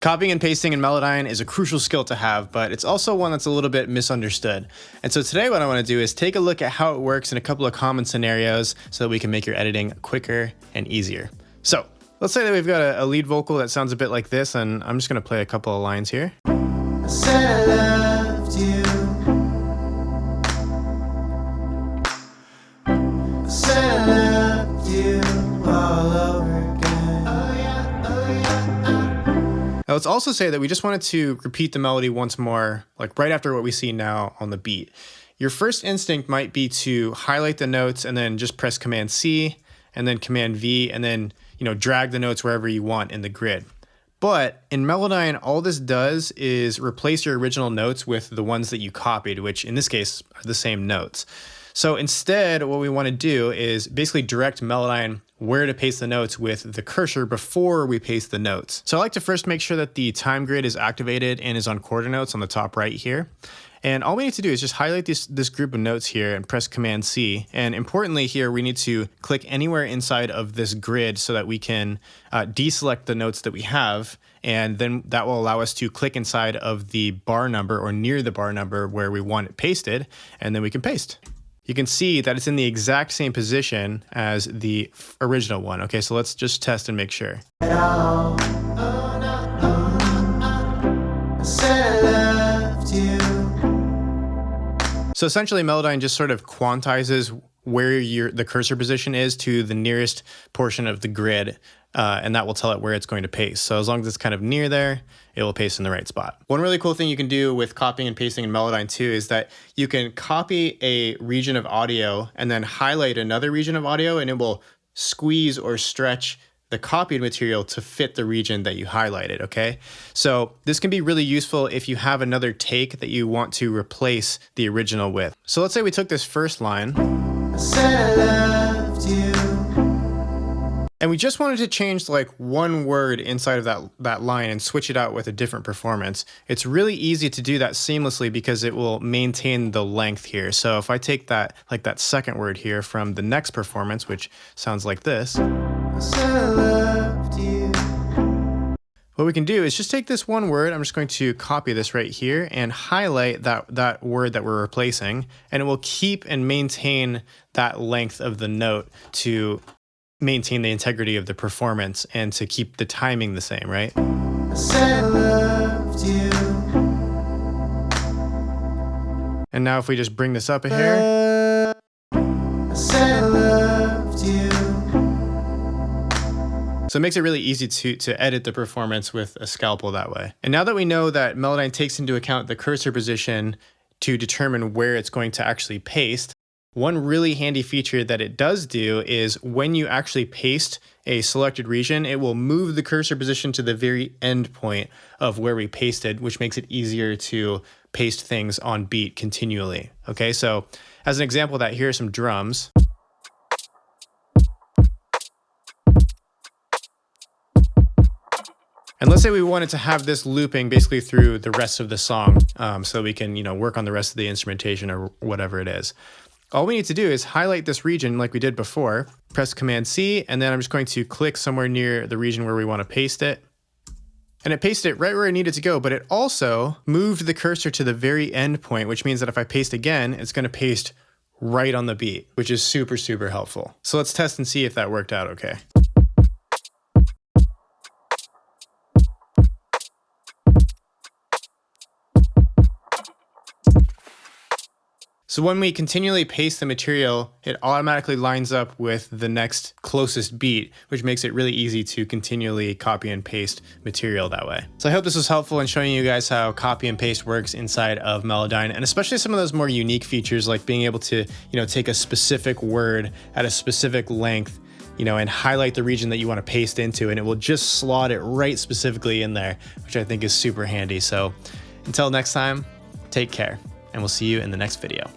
Copying and pasting in Melodyne is a crucial skill to have, but it's also one that's a little bit misunderstood. And so today what I want to do is take a look at how it works in a couple of common scenarios so that we can make your editing quicker and easier. So let's say that we've got a lead vocal that sounds a bit like this, and I'm just going to play a couple of lines here. I said I loved you. I said I loved you all over again. Oh yeah, oh yeah. Now let's also say that we just wanted to repeat the melody once more, like right after what we see now on the beat. Your first instinct might be to highlight the notes and then just press Command C and then Command V and then, drag the notes wherever you want in the grid. But in Melodyne, all this does is replace your original notes with the ones that you copied, which in this case are the same notes. So instead, what we want to do is basically direct Melodyne where to paste the notes with the cursor before we paste the notes. So I like to first make sure that the time grid is activated and is on quarter notes on the top right here. And all we need to do is just highlight this group of notes here and press Command C. And importantly here, we need to click anywhere inside of this grid so that we can deselect the notes that we have. And then that will allow us to click inside of the bar number or near the bar number where we want it pasted, and then we can paste. You can see that it's in the exact same position as the original one. Okay, so let's just test and make sure. I said I loved you. So essentially Melodyne just sort of quantizes where the cursor position is to the nearest portion of the grid, and that will tell it where it's going to paste. So as long as it's kind of near there, it will paste in the right spot. One really cool thing you can do with copying and pasting in Melodyne too is that you can copy a region of audio and then highlight another region of audio, and it will squeeze or stretch the copied material to fit the region that you highlighted, okay? So this can be really useful if you have another take that you want to replace the original with. So let's say we took this first line, I said I loved you. and we just wanted to change like one word inside of that line and switch it out with a different performance. It's really easy to do that seamlessly because it will maintain the length here. So if I take that second word here from the next performance, which sounds like this, I said I loved you. what we can do is just take this one word. I'm just going to copy this right here and highlight that word that we're replacing, and it will keep and maintain that length of the note to maintain the integrity of the performance and to keep the timing the same, right? I said I loved you. And now if we just bring this up a hair, I said I loved you. so it makes it really easy to edit the performance with a scalpel that way. And now that we know that Melodyne takes into account the cursor position to determine where it's going to actually paste, one really handy feature that it does do is when you actually paste a selected region, it will move the cursor position to the very end point of where we pasted, which makes it easier to paste things on beat continually. Okay, so as an example of that, here are some drums. And let's say we wanted to have this looping basically through the rest of the song, so we can, work on the rest of the instrumentation or whatever it is. All we need to do is highlight this region like we did before, press Command C, and then I'm just going to click somewhere near the region where we want to paste it. And it pasted it right where it needed to go, but it also moved the cursor to the very end point, which means that if I paste again, it's going to paste right on the beat, which is super, super helpful. So let's test and see if that worked out okay. So when we continually paste the material, it automatically lines up with the next closest beat, which makes it really easy to continually copy and paste material that way. So I hope this was helpful in showing you guys how copy and paste works inside of Melodyne, and especially some of those more unique features like being able to, take a specific word at a specific length, and highlight the region that you want to paste into, and it will just slot it right specifically in there, which I think is super handy. So until next time, take care, and we'll see you in the next video.